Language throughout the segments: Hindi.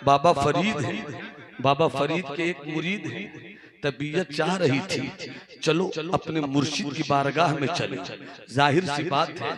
बाबा फरीद है, बाबा फरीद के एक मुरीद है। तबीयत चाह रही थी चलो अपने मुर्शिद की बारगाह में चले। जाहिर सी बात है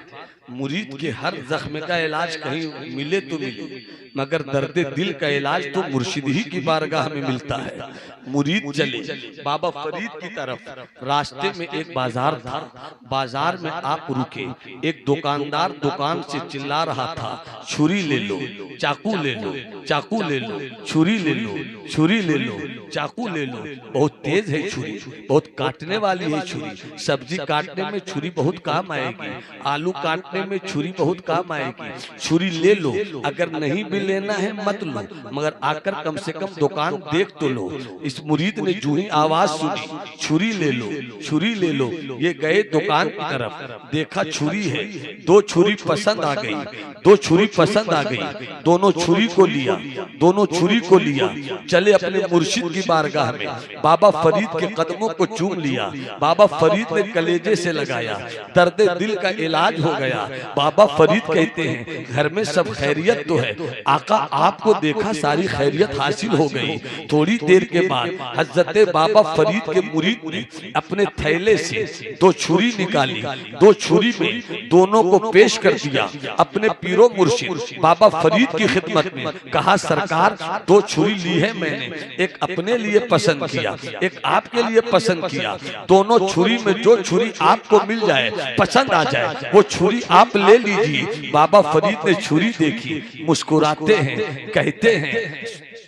मुरीद के हर जख्म का इलाज कहीं मिले तो मिले, मगर दर्द दिल का इलाज तो मुर्शिद ही की बारगाह में मिलता है। मुरीद चले बाबा फरीद की तरफ। रास्ते में एक बाजार था, बाजार में आप रुके। एक दुकानदार दुकान से चिल्ला रहा था, छुरी ले लो, चाकू ले लो, चाकू ले लो, छुरी ले लो, छुरी ले लो, चाकू ले लो। बहुत तेज है छुरी, बहुत काटने वाली है छुरी। सब्जी काटने में छुरी बहुत काम आएगी, आलू काटने में छुरी बहुत काम आएगी। छुरी ले लो, अगर नहीं भी लेना है मत लो, मगर आकर कम से कम दुकान देख तो लो। इस मुरीद ने जो ही आवाज सुनी, छुरी ले लो, छुरी ले लो, ये गए दुकान की तरफ। देखा छुरी है, दो छुरी पसंद आ गई, दो छुरी पसंद आ गई। दोनों छुरी को लिया, दोनों छुरी को लिया, चले अपने मुर्शिद की बारगाह में। बाबा फरीद के कदमों को चूम लिया। बाबा फरीद ने कलेजे से लगाया, दर्द दिल का इलाज हो गया। बाबा फरीद कहते हैं घर में सब खैरियत तो है, आका आपको देखा सारी खैरियत हासिल हो गई। थोड़ी देर के बाद हजरत बाबा फरीद के मुरीद ने अपने थैले से दो छुरी निकाली, दो छुरी में दोनों को पेश कर दिया अपने पीरो मुर्शिद बाबा फरीद की खिदमत में। कहा सरकार दो छुरी ली है मैंने, एक अपने लिए पसंद किया, एक आपके लिए पसंद किया। दोनों छुरी में जो छुरी आपको मिल जाए, पसंद आ जाए, वो छुरी आप ले लीजिए। बाबा फरीद ने छुरी देखी, मुस्कुराते हैं, कहते हैं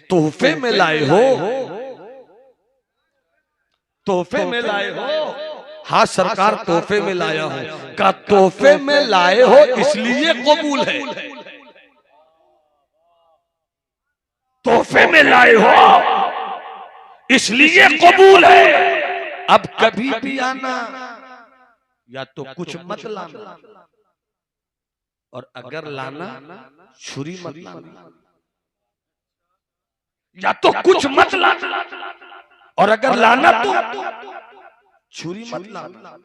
तोहफे में लाए हो, तोहफे में लाए हो। हाँ सरकार तोहफे में लाया हूं। का तोहफे में लाए हो इसलिए कबूल है, तोहफे में लाए हो इसलिए कबूल है। अब कभी भी आना या तो कुछ मत लाना, और अगर लाना छुरी मत लाना। या तो कुछ मत लाना, और अगर लाना तो छुरी मत लाना।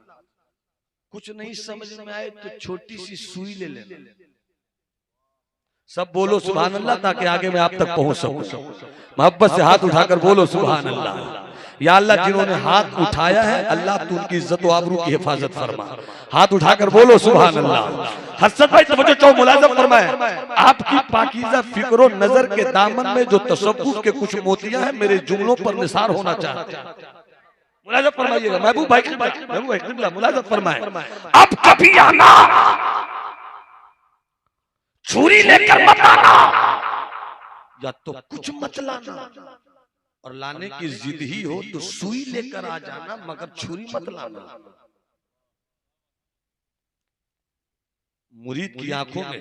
कुछ नहीं समझ में आए तो छोटी सी सुई ले लेना। सब बोलो सुभान अल्लाह, ताकि आगे मैं आप तक पहुंच सकूं। मोहब्बत से हाथ उठाकर बोलो सुभान अल्लाह। या अल्लाह जिन्होंने हाथ उठाया है, अल्लाह तू उनकी इज्जत व आबरू की हिफाजत फरमा। हाथ उठाकर बोलो सुभान अल्लाह। हसरत भाई तवज्जो चाहो, मुलाज़म फरमाए। आपकी पाकीज़ा फिक्र और नजर के दामन में जो तसव्वुफ के कुछ मोतियां हैं, मेरे जुमलों पर निसार होना चाहते हैं। मुलाज़म फरमाइएगा। महबूब भाई किबला मुलाज़म फरमाए। अब कभी आना छुरी लेकर मत आना, या तो कुछ मत लाना, और लाने की जिद ही हो तो सुई लेकर आ जाना, मगर छुरी मत लाना। मुरीद की आंखों में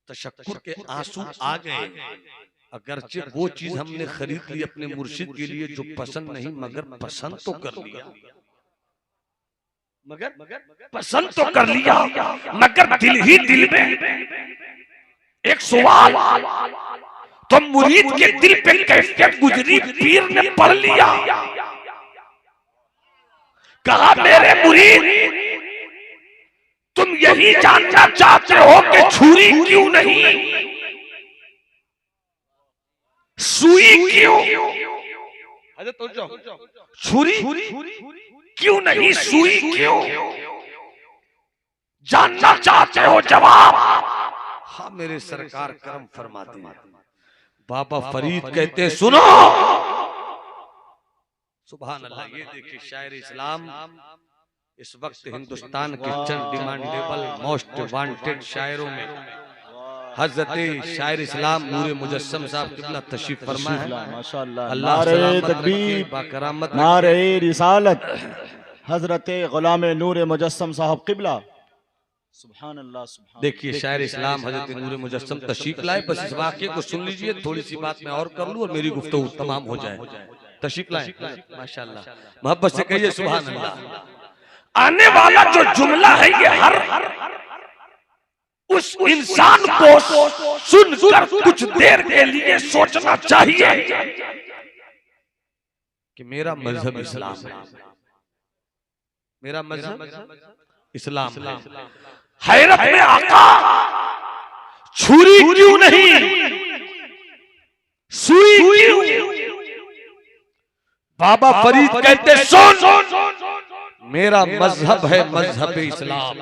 तशक्कुर के आंसू आ गए। अगरचे वो चीज हमने खरीद ली अपने मुर्शिद के लिए जो पसंद नहीं, मगर पसंद तो कर लिया, मगर पसंद तो कर लिया, मगर दिल ही दिल में एक सवाल। तो मुरीद के दिल पे कैफियत गुजरी, पीर ने पढ़ लिया। कहा मेरे मुरीद तुम यही जानना चाहते हो कि छुरी क्यों नहीं, सुई क्यों? छुरी क्यों नहीं, सुई क्यों? जानना चाहते हो जवाब? हाँ मेरे सरकार करम फरमाते हैं। बाबा फरीद कहते हैं सुनो सुभान अल्लाह। ये देखिए शायर इस्लाम इस वक्त हिंदुस्तान के चंद डिमांडेबल मोस्ट वांटेड शायरों में हजरत शायर इस्लाम नूरे मुजस्सम साहब किबला तशरीफ फरमा है। माशाअल्लाह। नारे तकबीर, नारे रिसालत, हजरत गुलाम नूरे मुजस्सम साहब किबला। सुभान अल्लाह, सुभान। देखिए शायर इस्लाम हजरत नूरे मुजस्सम तशरीफ लाए। बस इस वाक्य को सुन लीजिए, थोड़ी सी बात मैं और कर लूं और मेरी गुफ्तगू तमाम हो जाए। तशरीफ लाए माशाअल्लाह। मोहब्बत से कहिए सुभान अल्लाह। आने वाला जो जुमला है ये हर उस इंसान को सुनकर कुछ देर के लिए सोचना चाहिए कि मेरा मजहब इस्लाम है, मेरा मजहब इस्लाम है। हैरत में आका छुरी क्यों नहीं, सुई क्यों? बाबा फरीद कहते सुन, मेरा मजहब है मजहब इस्लाम।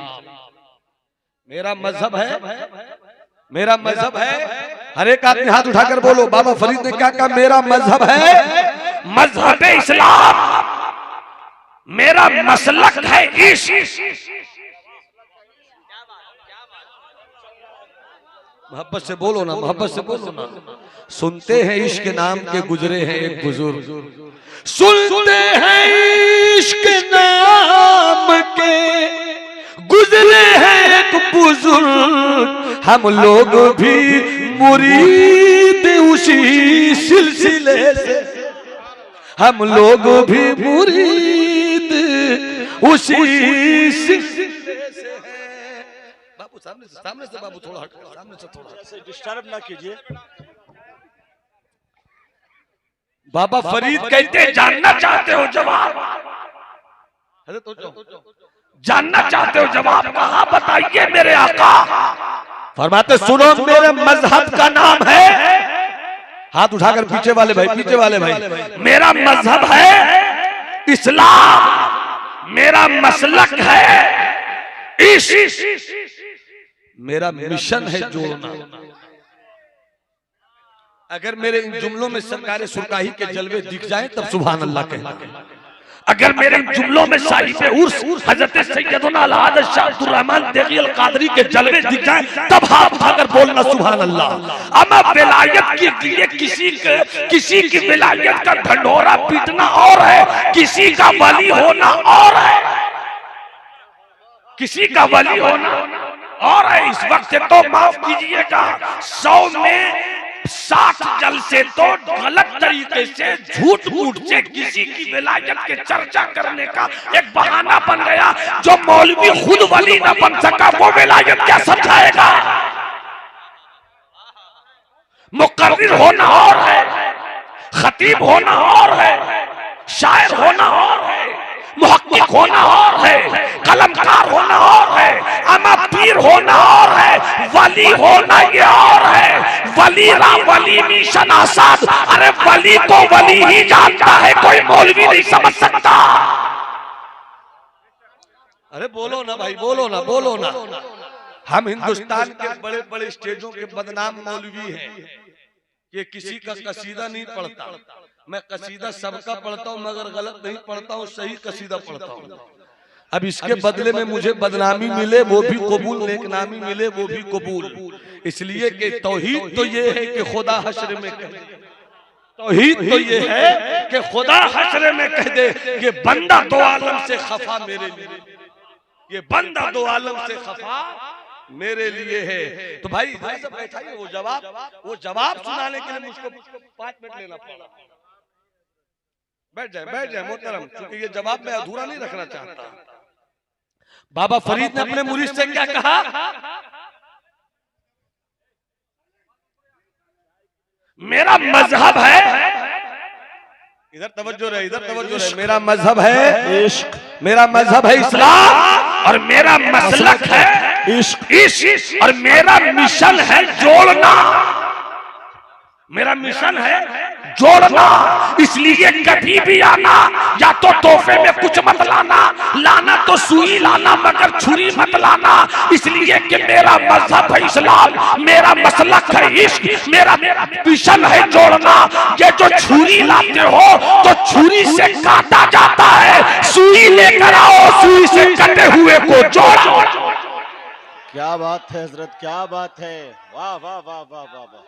मेरा मजहब है, मेरा मजहब है। हर एक आदमी हाथ उठाकर बोलो, बाबा फरीद ने क्या कहा? मेरा मजहब है मजहब इस्लाम, मेरा मसलक है इश्क। मोहब्बत से बोलो ना, मोहब्बत से बोलो ना। सुनते हैं इश्क नाम के गुजरे हैं एक बुजुर्ग, सुनते हैं इश्क नाम के गुजरे हैं एक बुजुर्ग। हम लोग भी मुरीद उसी सिलसिले से, हम लोग भी मुरीद उसी सिलसिले से हैं। बाबू सामने से बाबू थोड़ा हट, सामने से थोड़ा ऐसे डिस्टर्ब ना कीजिए। बाबा फरीद कहते जानना चाहते हो जवाब? अरे तो जानना चाहते हो जवाब? कहाँ बताइए मेरे आका। फरमाते सुनो, मेरे मजहब का नाम है, हाथ उठाकर पीछे वाले भाई, पीछे वाले भाई, मेरा मजहब है इस्लाम, मेरा मसलक है इश्क, मेरा मिशन है जोड़ना। अगर मेरे इन जुमलों में सरकार सुरकाही के जलवे दिख जाएं तब सुभान अल्लाह कहना। अगर मेरे इन जुमलों में साहिब उर्स हजरत सैयदना अल-हाद शाह अब्दुर रहमान देगी अल कादरी के जलवे दिख जाएं तब हाथ उठाकर बोलना सुभान अल्लाह। अमा विलायत के लिए किसी की विलायत का ढंढोरा पीटना और है, किसी का वली होना और है, किसी का वली होना और है। इस वक्त तो माफ कीजिएगा, 100 में 60 जल से तो गलत तरीके से झूठ मूठ से किसी की विलायत के चर्चा करने का एक बहाना बन गया। जो मौलवी खुद वली न बन सका वो विलायत क्या समझाएगा? मुकर्रिर होना और है, खतीब होना और है, शायर होना और है, मुहक्किक होना और है, कलमकार होना और है, अमा पीर होना और है, वली होना ये और है। वली वली मिशन आसाद, अरे वली को वली ही जानता है, कोई मौलवी नहीं समझ सकता। अरे बोलो ना भाई, बोलो ना, बोलो ना। हम हिंदुस्तान के बड़े बड़े स्टेजों के बदनाम मौलवी हैं कि किसी का कसीदा नहीं पढ़ता। मैं कसीदा सबका पढ़ता हूँ मगर गलत नहीं पढ़ता हूँ, सही कसीदा पढ़ता हूँ। अब इसके बदले में मुझे बदनामी मिले वो भी कबूल, नेकनामी मिले वो भी कबूल। इसलिए कि तौहीद तो ये है कि खुदा हश्र में कह दे, तौहीद तो ये है कि खुदा हश्र में कह दे कि बंदा दो आलम से खफा मेरे लिए, ये बंदा दो आलम से खफा मेरे लिए है। तो भाई इधर से बैठाइए, वो जवाब सुनाने के लिए मुझको 5 मिनट लेना पड़ा। बैठ जाए मोहतरम, क्योंकि ये जवाब मैं अधूरा नहीं रखना चाहता। बाबा फरीद ने अपने मुरीद से क्या कहा? मेरा मजहब है, इधर तवज्जो रहे, इधर तवज्जो रहे, मेरा मजहब है इश्क, मेरा मजहब है इस्लाम और मेरा मसलक है इश्क और मेरा मिशन है जोड़ना, मेरा मिशन है जोड़ना। इसलिए कभी भी आना या तो तोहफे में कुछ मत लाना तो सुई लाना मगर छुरी मत लाना। इसलिए कि मेरा मजहब है इस्लाम, मेरा मसलक है इश्क, मेरा मिशन है जोड़ना। ये जो छुरी लाते हो तो छुरी से काटा जाता है, सुई लेकर आओ, सुई से कटे हुए को जोड़ो। क्या बात है हजरत, क्या बात है, वाह वाह वाह वाह वाह वाह।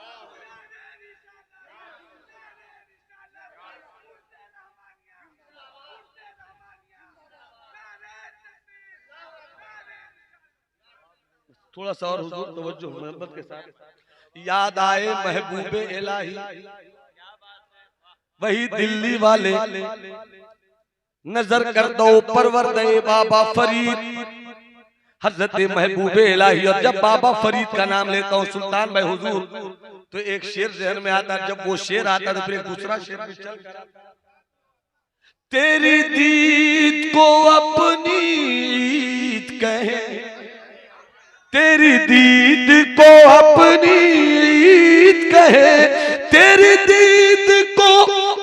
थोड़ा सा और हुजूर तवज्जो मोहब्बत के साथ। याद आए महबूबे इलाही वही दिल्ली वाले, नजर कर दो परवरदे बाबा फरीद हजरत महबूबे इलाही। और जब बाबा फरीद का नाम लेता हूँ सुल्तान भाई हुजूर, तो एक शेर जहन में आता है। जब वो शेर आता है तो फिर एक दूसरा शेर भी चल जाता है। तेरी दीद को अपनी ईद कहे, तेरी दीद को अपनी ईद कहे, तेरी दीद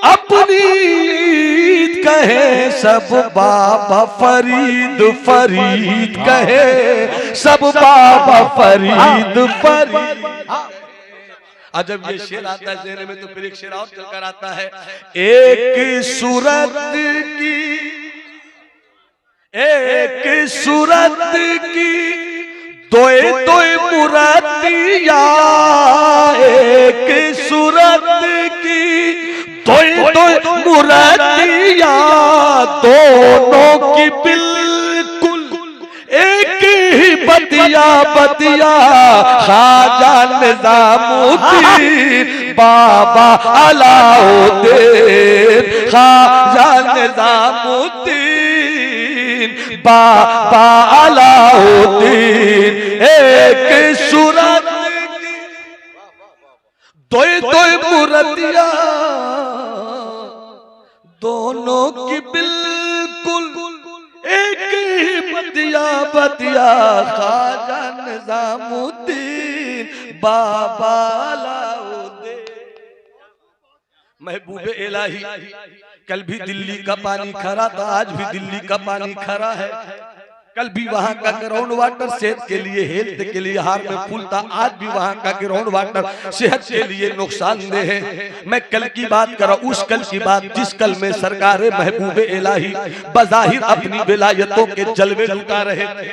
अपनी ईद कहे सब बाबा फरीद फरीद कहे सब बाबा फरीद फरीद। और जब ये शेर आता है ज़हन में तो फिर एक शेर और चलकर आता है। एक सूरत की दोए दोए मुरादिया, एक सूरत की दोए दोए मुरादिया, दोनों की बिल्कुल एक ही बतिया बतिया, ख्वाजा निजामुद्दीन बाबा अलाउद्दीन, ख्वाजा निजामुद्दीन बाबा अलाउद्दीन। एक सूरत की दोए दोए मुरतिया, दोनों की बिल्कुल एक ही बतिया बतिया, ख्वाजा निजामुद्दीन बाबा अलाउद्दीन। महबूबे इलाही, कल भी दिल्ली का पानी खरा था, आज भी दिल्ली का पानी खरा है। कल भी वहां का ग्राउंड वाटर सेहत के लिए, हेल्थ के लिए हार में फूल था, आज भी वहां का ग्राउंड वाटर सेहत के लिए नुकसानदेह है। मैं कल की बात कर रहा हूं, उस कल की बात जिस कल में सरकार महबूबे इलाही बज़ाहिर अपनी विलायतों के जलवे लुटा रहे थे।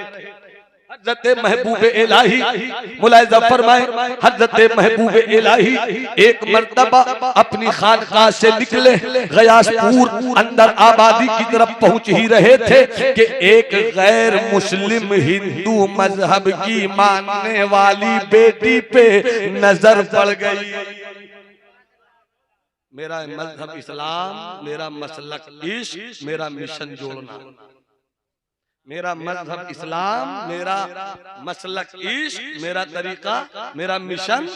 हज़रत महबूबे इलाही मुलाहिज़ा फरमाए, हज़रत महबूबे इलाही एक मर्तबा अपनी खानकाह से निकले, गयासपुर अंदर आबादी की तरफ पहुंच ही रहे थे कि एक गैर मुस्लिम हिंदू मजहब की मानने वाली बेटी पे नजर पड़ गई। मेरा मजहब इस्लाम, मेरा मसलक इश्क, मेरा मिशन जोड़ना। मेरा मजहब इस्लाम, मेरा मसलक इश्क, मेरा तरीका, मेरा मिशन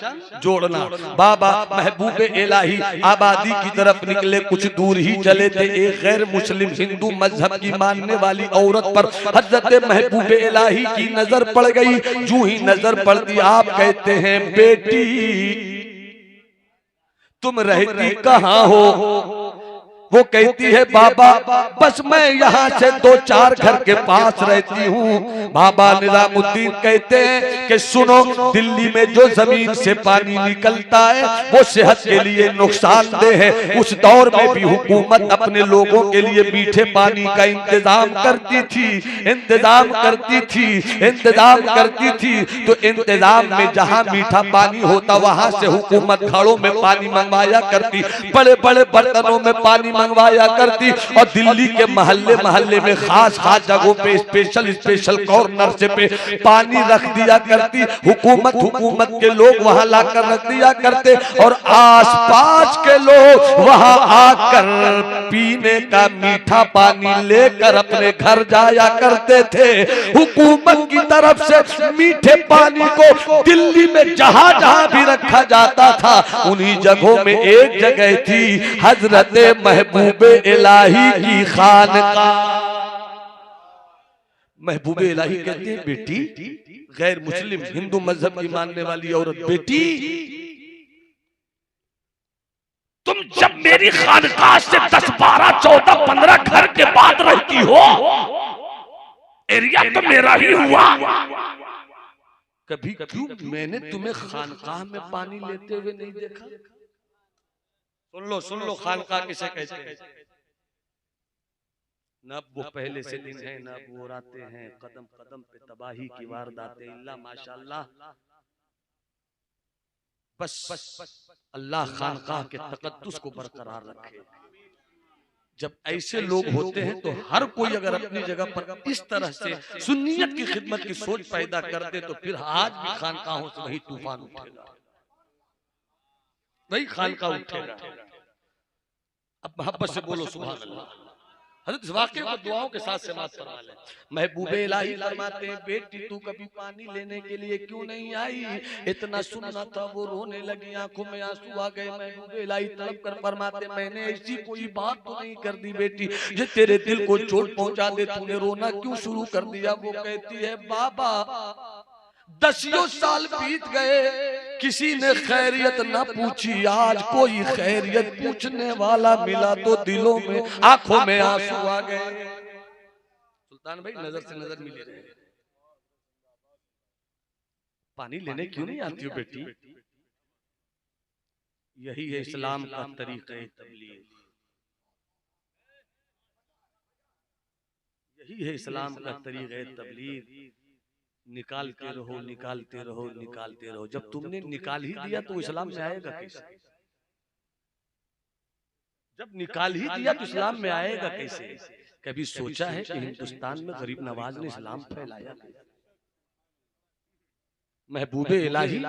जोड़ना। बाबा महबूबे इलाही आबादी की तरफ निकले, कुछ दूर ही चले थे, एक गैर मुस्लिम हिंदू मजहब की मानने वाली औरत पर हजरत महबूबे इलाही की नजर पड़ गई। जूं ही नजर पड़ती आप कहते हैं, बेटी तुम रहती कहाँ हो? वो कहती है, बाबा बस मैं यहाँ से 2-4 घर के पास रहती हूँ। बाबा निजामुद्दीन कहते हैं कि सुनो, दिल्ली में जो जमीन से पानी निकलता है वो सेहत के लिए नुकसानदेह है। उस दौर में भी हुकूमत अपने लोगों के लिए मीठे पानी का इंतजाम करती थी। तो इंतजाम में जहाँ मीठा पानी होता वहाँ से हुकूमत घड़ों में पानी मंगवाया करती, बड़े बड़े बर्तनों में पानी मंगवाया करती, और दिल्ली के मोहल्ले मोहल्ले में खास खास जगहों पे स्पेशल कॉर्नर से पे पानी रख दिया करती। हुकूमत के लोग वहां लाकर रख दिया करते, और आसपास के लोग वहां आकर पीने का मीठा पानी लेकर अपने घर जाया करते थे। हुकूमत की तरफ से मीठे पानी को दिल्ली में जहां जहां भी रखा जाता था, उन्हीं जगहों में एक जगह थी हजरत महबूबे इलाही की खानकाह। महबूबे इलाही कहते हैं, बेटी गैर मुस्लिम हिंदू मजहब की मानने वाली औरत, बेटी तुम जब मेरी खानकाह से 10, 12, 14, 15 घर के बाद रहती हो, एरिया तो मेरा ही हुआ, कभी क्यों मैंने तुम्हें खानकाह में पानी लेते हुए नहीं देखा? सुन लो खानकाह किसे कहते हैं। न वो पहले से दिन है, न वो रातें हैं, कदम कदम पे तबाही की वारदातें, इल्ला माशाअल्लाह। बस अल्लाह खानकाह के तकद्दुस को बरकरार रखे। जब ऐसे लोग होते हैं तो हर कोई अगर अपनी जगह पर इस तरह से सुन्नियत की खिदमत की सोच पैदा कर दे तो फिर आज भी खानकाहों से वही तूफान उठेगा, वही खानकाह उठेगा। अब मोहब्बत से बोलो सुभान अल्लाह। हज़रत इस वाक़े को दुआओं के साथ समाप्त फरमा ले। महबूबे इलाही फरमाते हैं, बेटी तू कभी पानी लेने के लिए क्यों नहीं आई? इतना सुनना था, वो रोने लगी, आंखों में आंसू आ गए। महबूबे इलाही तड़प कर फरमाते, मैंने ऐसी कोई बात तो नहीं कर दी बेटी जो तेरे दिल को चोट पहुंचा दे, तूने रोना क्यों शुरू कर दिया? वो कहती है, बाबा 10 साल बीत गए, किसी ने खैरियत न पूछी, आज कोई खैरियत पूछने वाला मिला तो दिलों में आंखों में आंसू आ गए। सुल्तान भाई नजर से नजर मिले रहे। पानी लेने क्यों नहीं आती हो बेटी? यही है इस्लाम का तरीका तबलीग, यही है इस्लाम का तरीका तबलीग। निकालते रहो निकालते रहो निकालते रहो। जब तुमने निकाल ही दिया तो इस्लाम में आएगा कैसे? जब निकाल ही दिया तो इस्लाम में आएगा कैसे? कभी सोचा है कि हिंदुस्तान में गरीब नवाज ने इस्लाम फैलाया? महबूबे इलाही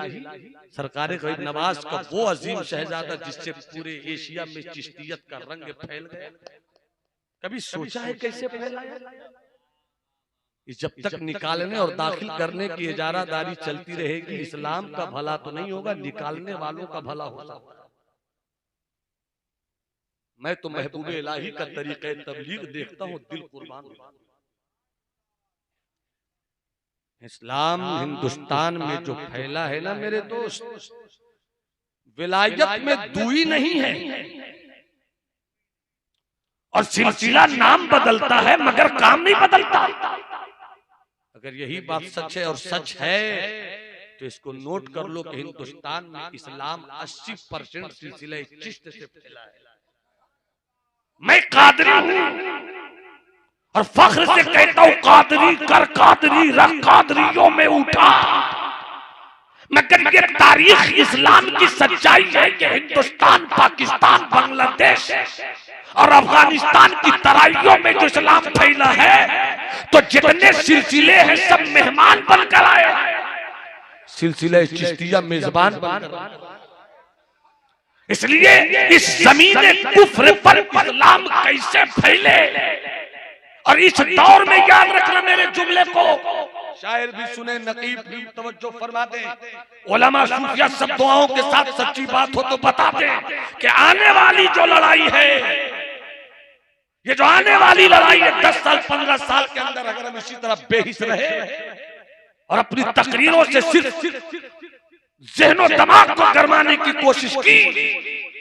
सरकार गरीब नवाज का वो अजीम शहजादा जिससे पूरे एशिया में चिश्तियत का रंग फैल गया, कभी सोचा है कैसे फैलाया? जब तक निकालने और दाखिल करने की इजारादारी चलती रहेगी, इस्लाम का भला तो नहीं होगा, निकालने वालों का भला होगा। मैं तो महबूबे इलाही का तरीक़े तबलीग देखता हूँ, दिल कुर्बान होता है। इस्लाम हिंदुस्तान में जो फैला है ना मेरे दोस्त, विलायत में दुई नहीं है और सिलसिला नाम बदलता है मगर काम नहीं बदलता। अगर यही बात सच है और सच है तो इसको नोट कर लो कि हिंदुस्तान में इस्लाम 80% सिलसिले चिश्त से फैला है। मैं कादरी हूं और फख्र से कहता हूं, कादरी कर कादरी रख कादरियों में उठा। मगर ये तारीख इस्लाम की सच्चाई है कि हिंदुस्तान, पाकिस्तान, बांग्लादेश और अफगानिस्तान की तराइयों में जो इस्लाम फैला है, तो जितने सिलसिले हैं सब मेहमान बनकर आए। सिलसिले चिश्तिया मेजबान बनकर। इसलिए इस जमीन कुफ्र पर इस्लाम कैसे फैले, और इस दौर में याद रखना मेरे जुमले को, शायर भी सुने नकीब भी तवज्जो फरमा दे, उलमा सूफिया सब दुआओं के साथ सच्ची बात हो तो बता दे कि आने वाली जो लड़ाई है, ये जो आने वाली लड़ाई है 10 साल 15 साल के अंदर अगर हम इसी तरह बेहिस रहे और अपनी तकरीरों से सिर्फ ज़हनो दिमाग को गरमाने की कोशिश की,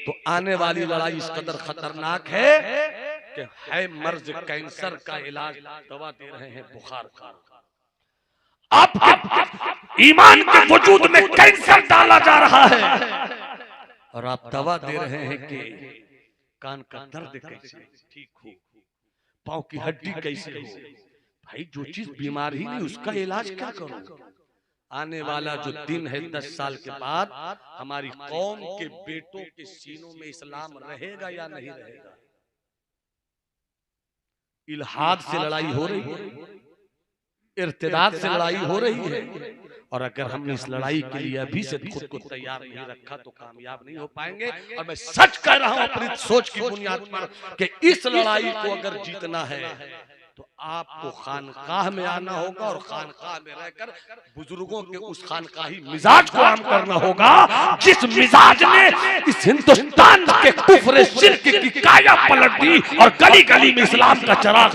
तो आने वाली लड़ाई इस कदर खतरनाक है कि है मर्ज कैंसर का इलाज दवा दे रहे हैं बुखार का। आपके ईमान के वजूद में कैंसर डाला जा रहा है और आप दवा दे रहे हैं कि कान का दर्द कैसे ठीक हो, पांव की हड्डी कैसे हो। भाई जो चीज बीमार ही नहीं उसका इलाज क्या करो? आने वाला जो दिन है 10 साल के बाद, हमारी कौम के बेटों के सीनों में इस्लाम रहेगा या नहीं रहेगा? इल्हाद से लड़ाई हो रही है, इर्तिदाद से लड़ाई हो रही है, और अगर हमने इस लड़ाई के लिए अभी से खुद को तैयार नहीं रखा तो कामयाब नहीं हो पाएंगे। और मैं सच कह रहा हूं अपनी सोच की बुनियाद पर कि इस लड़ाई को अगर जीतना है तो आपको खानकाह में आना होगा और खानकाह में रहकर बुजुर्गों के उस खानकाही मिजाज को आम करना होगा, जिस मिजाज ने इस हिंदुस्तान के कुफ्र शिर्क की काया पलट दी और गली गली में इस्लाम का चराग।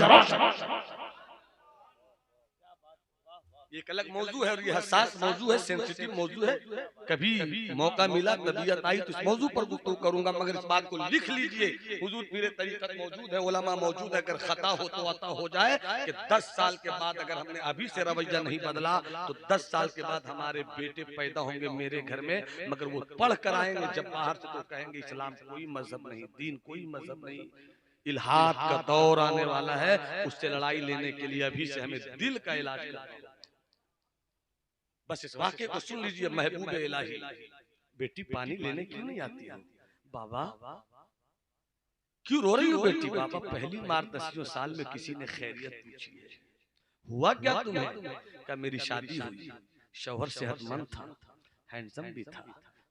ये एक अलग मौजू है और ये हसास मौजू है, सेंसिटिव मौजू है। कभी मौका मिला, तबीयत आई तो इस मौजू पर गुफ्तगू करूंगा, मगर इस बात को लिख लीजिए, हुजूर पीरे तरीकत मौजूद है, उलमा मौजूद है। अगर खता हो तो अता हो जाए कि 10 साल के बाद अगर हमने अभी से रवैया नहीं बदला तो 10 साल के बाद हमारे बेटे पैदा होंगे मेरे घर में, मगर वो पढ़ कर आएंगे जब बाहर से तो कहेंगे इस्लाम कोई मजहब नहीं, दीन कोई मजहब नहीं। इल्हाद का दौर आने वाला है, उससे लड़ाई लेने के लिए अभी से हमें दिल का इलाज करना है। बस इस वाक्य को सुन लीजिए। महबूब इलाही, बेटी पानी लेने क्यों नहीं आती है? बाबा क्यों रो रही हो बेटी? बाबा पहली बार 10 साल में किसी ने खैरियत पूछी है, हुआ क्या तुम्हें? क्या मेरी शादी हुई, शौहर सेहतमंद था, हैंडसम भी था,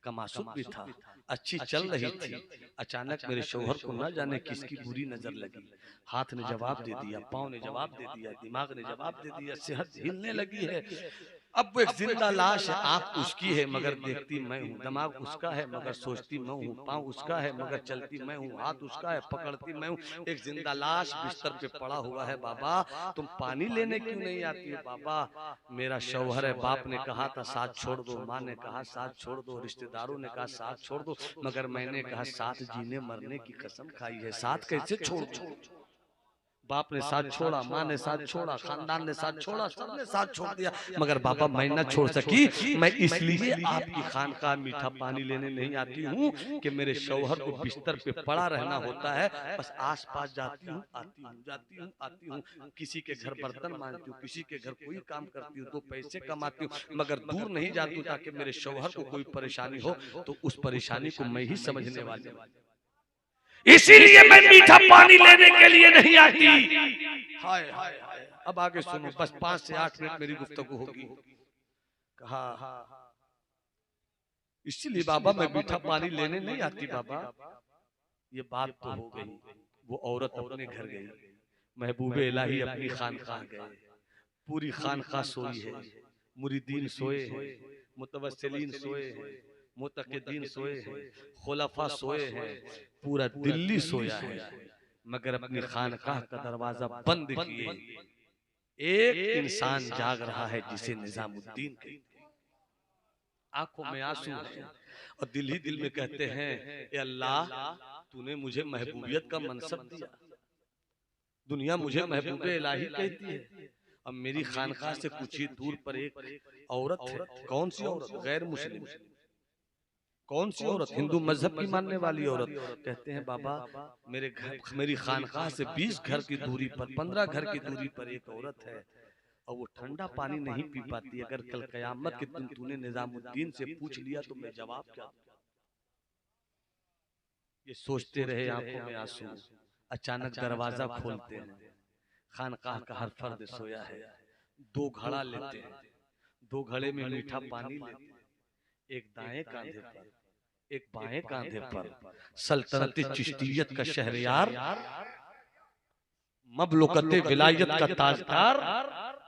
कमासुब भी था, अच्छी चल रही थी। अचानक मेरे शौहर को न जाने किसकी बुरी नजर लगी, हाथ ने जवाब दे दिया, पाँव ने जवाब दे दिया, दिमाग ने जवाब दे दिया, सेहत हिलने लगी है। अब वो एक जिंदा लाश है, आंख उसकी है मगर देखती मैं हूँ, दिमाग उसका है मगर सोचती मैं हूँ, पाँव उसका है मगर चलती मैं हूँ, हाथ उसका है पकड़ती मैं हूँ। एक जिंदा लाश बिस्तर पे पड़ा हुआ है। बाबा तुम पानी लेने क्यों नहीं आती हो? बाबा मेरा शौहर है, बाप ने कहा था साथ छोड़ दो, माँ ने कहा साथ छोड़ दो, रिश्तेदारों ने कहा साथ छोड़ दो, मगर मैंने कहा साथ जीने मरने की कसम खाई है, साथ कैसे छोड़ दूं? बाप ने साथ छोड़ा, माँ ने साथ छोड़ा, खानदान ने साथ छोड़ा, सबने साथ छोड़ दिया, मगर बाबा मैं ना छोड़ सकी। मैं इसलिए आपकी खानकाह मीठा पानी लेने नहीं आती हूँ कि मेरे शौहर को बिस्तर पे पड़ा रहना होता है। बस आस पास जाती हूँ, आती हूँ, जाती हूँ, आती हूँ, किसी के घर बर्तन मांजती हूँ, किसी के घर कोई काम करती हूँ, दो पैसे कमाती हूँ, मगर दूर नहीं जाती हूँ ताकि मेरे शौहर को कोई परेशानी हो तो उस परेशानी को मैं ही समझने वाली हूँ। इसीलिए मैं मीठा पानी लेने के लिए नहीं आती। हाय हाय हाय। अब आगे सुनो, बस 5 से 8 मिनट मेरी गुफ्तगू होगी। कहा इसीलिए बाबा मैं मीठा पानी लेने नहीं आती। बाबा ये बात तो हो गई, वो औरत अपने घर गई, महबूबे इलाही अपनी खानकाह गए, पूरी खानकाह सोई है, मुरीदीन सोए हैं, मुतवस्सिलीन सोए हैं, मुतक़िदीन सोए हैं, खुलफा सोए हैं, पूरा दिल्ली सोया है, मगर अपनी खानकाह का दरवाजा बंद किए एक इंसान जाग रहा है जिसे निजामुद्दीन कहते हैं। आंखों में आंसू है और दिल ही दिल में कहते हैं, ए अल्लाह तूने मुझे महबूबियत का मनसब दिया, दुनिया मुझे महबूबे इलाही कहती है, अब मेरी खानकाह से कुछ ही दूर पर एक औरत है। कौन सी औरत? गैर मुस्लिम। कौन सी औरत? हिंदू मजहब की मानने वाली औरत। कहते हैं बाबा मेरे घर, मेरी खानकाह से 20 घर की दूरी पर, 15 घर की दूरी पर एक औरत है और वो ठंडा पानी नहीं पी पाती। अगर कल कयामत के दिन तूने निजामुद्दीन से पूछ लिया तो मैं जवाब क्या दूं? ये सोचते रहे, आंखों में आंसू। अचानक दरवाजा खोलते हैं, खानकाह का हर फर्द सोया है, 2 घड़ा लेते हैं, 2 घड़े में मीठा पानी लेते हैं, एक दाएं कांधे पर एक बाएं कांधे पर। सल्तनत चिश्तियत का शहरयार, ममलुकते विलायत का ताजदार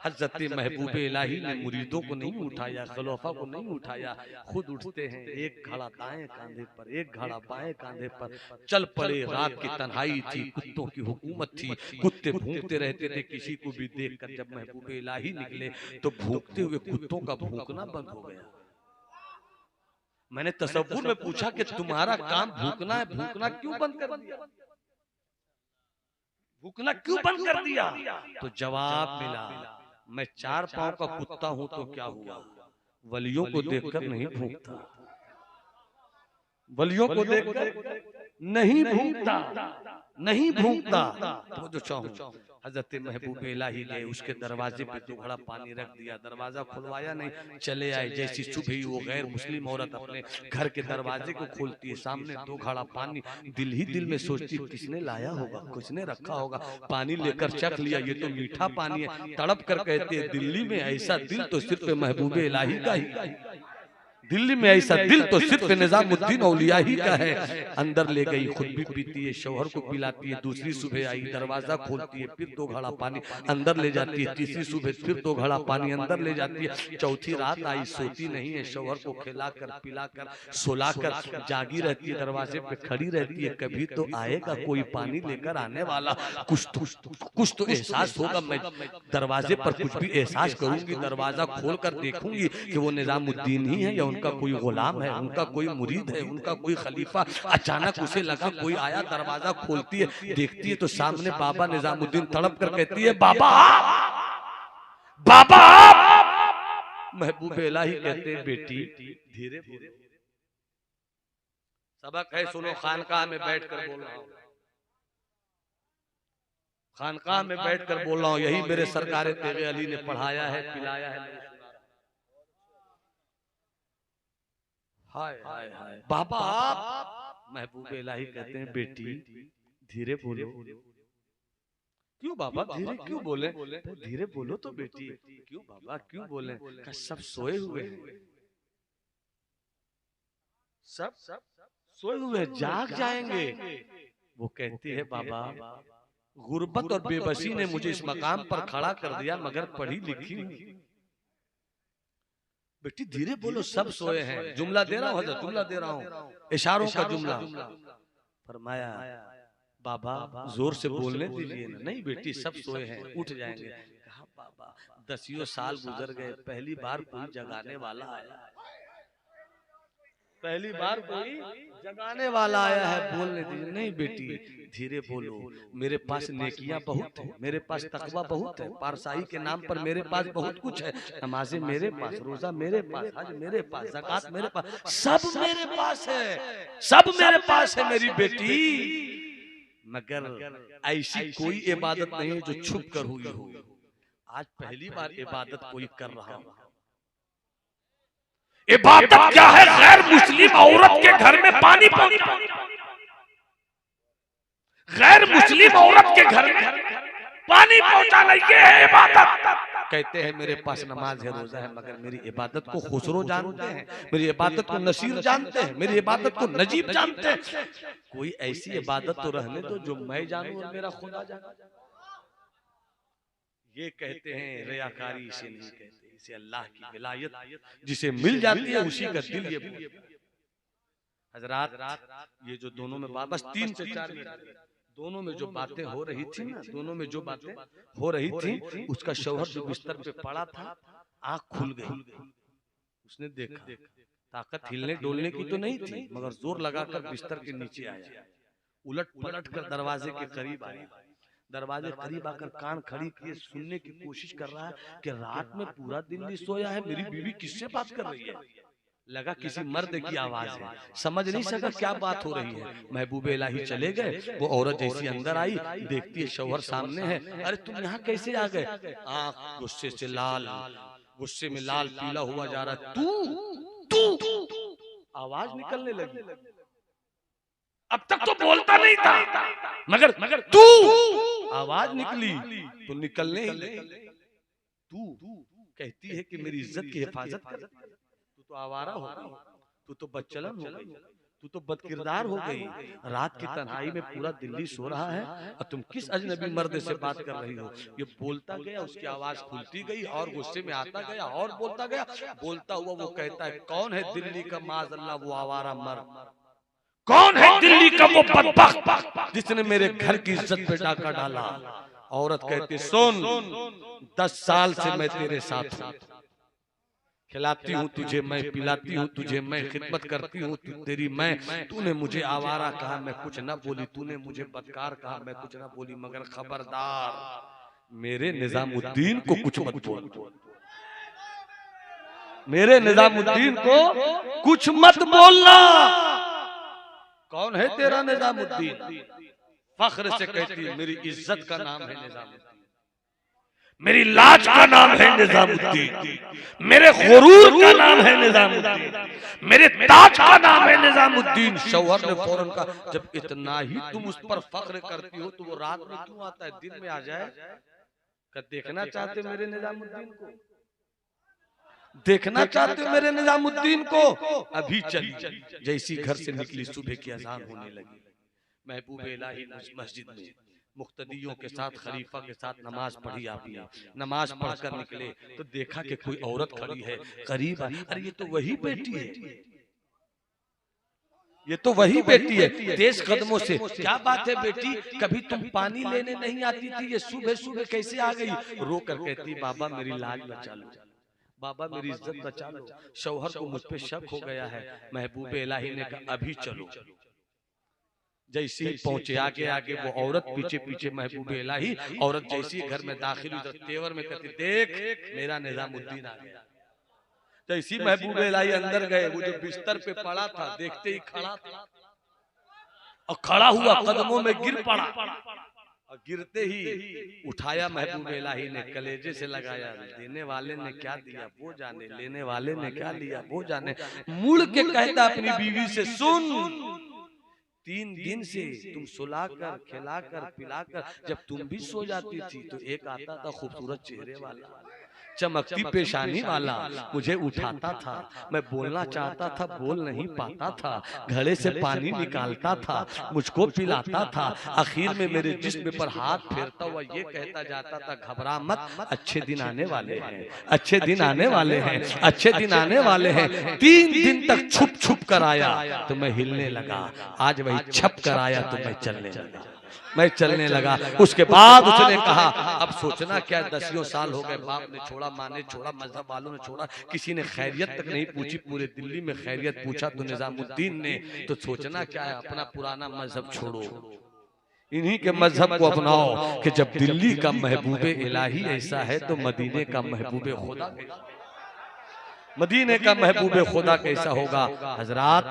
हजरत महबूबे इलाही ने मुरीदों को नहीं उठाया, खलीफा को नहीं उठाया, खुद उठते हैं। एक घड़ा दाएं कांधे पर, एक घड़ा बाएं कांधे पर, चल पड़े। रात की तन्हाई थी, कुत्तों की हुकूमत थी, कुत्ते भूखते रहते थे। किसी को भी देखकर जब महबूबे इलाही निकले तो भूखते हुए कुत्तों का भूखना बंद हो गया। मैंने तसव्वुर में पूछा कि तुम्हारा काम भूखना है, भूखना क्यों बंद कर दिया? भूखना क्यों बंद कर दिया? तो जवाब मिला, मैं 4 पांव का कुत्ता हूं तो क्या हुआ, वलियों को देखकर नहीं भूखता, वलियों को देखकर नहीं भूखता, नहीं भूखता। तो जो चाहूं हजरत महबूब इलाही गए, उसके दरवाजे पे 2 घड़ा पानी रख दिया, दरवाजा खुलवाया नहीं, चले आए। जैसी सुबह वो गैर मुस्लिम औरत अपने घर के दरवाजे को खोलती है, सामने 2 घड़ा पानी। दिल ही दिल में सोचती किसने लाया होगा, किसने रखा होगा। पानी लेकर चख लिया, ये तो मीठा पानी है। तड़प कर कहते हैं, दिल्ली में ऐसा दिल तो सिर्फ महबूब इलाही का ही, दिल्ली में ऐसा दिल तो सिर्फ निजामुद्दीन औलिया ही का है। अंदर ले गई, खुद भी पीती है, शौहर को पिलाती है। दूसरी सुबह आई, दरवाजा खोलती है, फिर 2 घड़ा पानी अंदर ले जाती है। तीसरी सुबह फिर 2 घड़ा पानी अंदर ले जाती है। चौथी रात आई, सोती नहीं है, शौहर को खिलाकर पिलाकर सुलाकर जागी रहती है, दरवाजे पे खड़ी रहती है। कभी तो आएगा कोई पानी लेकर आने वाला, कुछ तो एहसास होगा। मैं दरवाजे पर कुछ भी एहसास करूंगी, दरवाजा खोल कर देखूंगी कि वो निजामुद्दीन ही है या उनका कोई गुलाम है, उनका कोई मुरीद है, उनका कोई खलीफा। अचानक उसे लगा कोई आया, दरवाजा खोलती है, देखती है तो सामने बाबा निजामुद्दीन तड़प कर कहती है, बाबा बाबा। महबूब इलाही कहते हैं, बेटी धीरे बोलो, सबक है सुनो। खानकाह में बैठकर बोल रहा हूं, खानकाह में बैठकर बोल रहा हूं। यही मेरे सरकारे तेरे अली ने पढ़ाया है, पिलाया है। हाय हाय हाय। बाबा महबूब इलाही कहते हैं, बेटी धीरे बोलो। क्यों बाबा धीरे क्यों बोले? धीरे बोलो तो बेटी। क्यों बाबा क्यों बोले? सब सोए हुए हैं, सब सोए हुए जाग जाएंगे। वो कहती है, बाबा गुर्बत और बेबसी ने मुझे इस मकाम पर खड़ा कर दिया, मगर पढ़ी लिखी हूं। बेटी धीरे बोलो, सब सोए हैं। जुमला दे रहा हूँ हजरत, जुमला दे रहा हूँ, इशारों का जुमला। फरमाया बाबा जोर से बोलने दीजिए ना। नहीं बेटी सब सोए हैं, उठ जाएंगे। कहा बाबा 10 साल गुजर गए, पहली बार कोई जगाने वाला आया, पहली बार कोई जगाने वाला आया है, बोलने दीजिए। नहीं बेटी धीरे बोलो, मेरे पास नेकियां बहुत है, मेरे पास तकवा बहुत है, पारसाई के नाम पर मेरे पास बहुत कुछ है। नमाजें मेरे पास, रोजा मेरे पास, हज मेरे पास, ज़कात मेरे पास, सब मेरे पास है, सब मेरे पास है मेरी बेटी। मगर ऐसी कोई इबादत नहीं है जो छुप कर हुई हो। आज पहली बार इबादत कोई कर रहा हो। इबादत क्या है? गैर मुस्लिम औरत के घर में पानी पहुंचाना, गैर मुस्लिम औरत के घर में पानी पहुंचाना, ये है इबादत। कहते हैं मेरे पास नमाज है, रोजा है, मगर मेरी इबादत को खुसरो जानते हैं, मेरी इबादत को नसीर जानते हैं, मेरी इबादत को नजीब जानते हैं। कोई ऐसी इबादत तो रहने दो जो मैं जानूं और मेरा खुदा जाने। ये कहते हैं रियाकारी, इसे नहीं कहते, इसे अल्लाह की विलायत जिसे मिल जाती है उसी का दिल ये। हजरात ये जो दोनों में बस 3 से 4 मिनट, दोनों में जो बातें हो रही थी ना, दोनों में जो बातें हो रही थी, उसका शौहर जो बिस्तर पे पड़ा था, आंख खुल गई। उसने देखा, ताकत हिलने डोलने की तो नहीं थी, मगर जोर लगाकर बिस्तर के नीचे आया, उलट पलट कर दरवाजे के करीब आया। दरवाजे करीब आकर कान खड़ी किए, सुनने की कोशिश कर रहा है कि रात में पूरा दिन नहीं सोया है, मेरी बीवी किससे बात कर रही है। लगा किसी मर्द की आवाज है, समझ नहीं सका क्या बात हो रही है। महबूबे इलाही चले गए, वो औरत जैसी अंदर आई, देखती है शौहर सामने है। अरे तुम यहाँ कैसे आ गए? आंख गुस्से से लाल, गुस्से में लाल पीला हुआ जा रहा। तू आवाज निकलने लगी। अब तक तो बोलता नहीं था, मगर तू आवाज निकली तो निकलने ही लगी। तू कहती है कि मेरी इज्जत की हिफाजत कर, तू तो आवारा हो गई, तू तो बदचलन हो गई, तू तो बदकिरदार हो गई। रात की तन्हाई में पूरा दिल्ली सो रहा है और तुम किस अजनबी मर्द से बात कर रही हो। ये बोलता गया, उसकी आवाज खुलती गई और गुस्से में आता गया और बोलता गया। बोलता हुआ वो कहता है, कौन है दिल्ली का माज़अल्लाह वो आवारा मर्द? कौन है दिल्ली का वो बदबख्त जिसने मेरे घर की इज्जत पे डाका डाला? औरत कहती, सुन 10 साल से मैं तेरे साथ हूं, खिलाती हूँ तुझे मैं, पिलाती हूँ तुझे मैं, खिदमत करती हूँ तेरी मैं। तूने मुझे आवारा कहा, मैं कुछ ना बोली, तूने मुझे बदकार कहा, मैं कुछ ना बोली, मगर खबरदार मेरे निजामुद्दीन को कुछ मत बोल, मेरे निजामुद्दीन को कुछ मत बोलना। कौन है तेरा निजामुद्दीन? फख्र से कहती है, मेरी इज्जत का नाम है निजामुद्दीन, मेरी लाज का नाम है निजामुद्दीन, मेरे गुरूर का नाम है निजामुद्दीन, मेरे ताज का नाम है निजामुद्दीन। शौहर ने फौरन कहा, जब इतना ही तुम उस पर फख्र करती हो तो वो रात में क्यों आता है, दिन में आ जाए। क्या देखना चाहते मेरे निजामुद्दीन को? देखना चाहते हो मेरे निजामुद्दीन को? अभी चली। जैसी घर से निकली, सुबह की अजान होने लगी। महबूबे इलाही मस्जिद में मुक्तदियों के साथ, खलीफा के साथ नमाज पढ़ी आपने। नमाज पढ़कर निकले तो देखा कि कोई औरत खड़ी है करीब। अरे ये तो वही बेटी है, ये तो वही बेटी है। तेज कदमों से, क्या बात है बेटी, कभी तुम पानी लेने नहीं आती थी, ये सुबह सुबह कैसे आ गई? रो कर कहती, बाबा मेरी लाज बचा लो, बाबा मेरी इज्जत बचा लो, शौहर को मुझ पे शक हो गया है। महबूबे इलाही ने कहा, अभी चलो। जैसे ही पहुंचे, आगे आगे वो औरत, पीछे पीछे महबूबे इलाही। औरत जैसी घर में दाखिल हुई तो तेवर में कहती, देख मेरा निजामुद्दीन आ गया। जैसी महबूबे इलाही अंदर गए, वो जो बिस्तर पे पड़ा था देखते ही खड़ा था, और खड़ा हुआ कदमों में गिर पड़ा, और गिरते ही उठाया महबूबे इलाही ने, कलेजे से लगाया। देने वाले ने क्या दिया वो जाने, लेने वाले ने क्या लिया वो जाने। मुड़ के कहता अपनी बीवी से, सुन 3 दिन से तुम सुलाकर, खिलाकर, पिलाकर, जब तुम भी सो जाती थी तो एक आता था खूबसूरत चेहरे वाला, चमकती पेशानी वाला मुझे उठाता था, मैं बोलना चाहता था बोल नहीं पाता था, घड़े से पानी निकालता था, मुझको पिलाता था, आखिर में मेरे जिस्म पर हाथ फेरता हुआ ये कहता जाता था घबरा मत, अच्छे दिन आने वाले हैं, अच्छे दिन आने वाले हैं, अच्छे दिन आने वाले हैं। 3 दिन तक छुप छुप कर आया तो मैं हिलने लगा, आज वही छप कर आया तो मैं चलने लगा, मैं चलने लगा। उसके बाद उसने कहा अब सोचना क्या, 10 साल हो गए, बाप ने छोड़ा, माँ ने छोड़ा, मजहब वालों ने छोड़ा, किसी ने खैरियत तक नहीं पूछी, पूरे दिल्ली में खैरियत पूछा तो निजामुद्दीन ने, तो सोचना क्या है, अपना पुराना मजहब छोड़ो, इन्हीं के मजहब को अपनाओ कि जब दिल्ली का महबूबे इलाही ऐसा है तो मदीने का महबूबे खुदा, मदीने का महबूबे खुदा कैसा होगा। हजरात,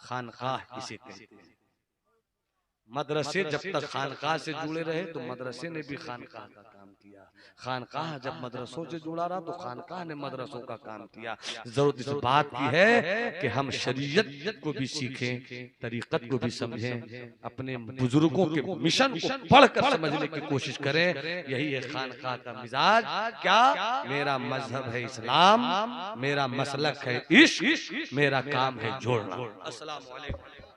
खानकाह इसे कहते हैं। मदरसे जब तक खानकाह से जुड़े रहे तो मदरसे ने भी खानकाह का काम किया, खानकाह जब मदरसों से जुड़ा रहा तो खानकाह ने मदरसों का काम किया। जरूरत इस बात की है कि हम शरीयत को भी सीखें, तरीकत को भी समझें, अपने बुजुर्गों के मिशन को पढ़कर समझने की कोशिश करें। यही है खानकाह का मिजाज। क्या, मेरा मजहब है इस्लाम, मेरा मसलक है इश्क, मेरा काम है जोड़ना। अस्सलाम वालेकुम।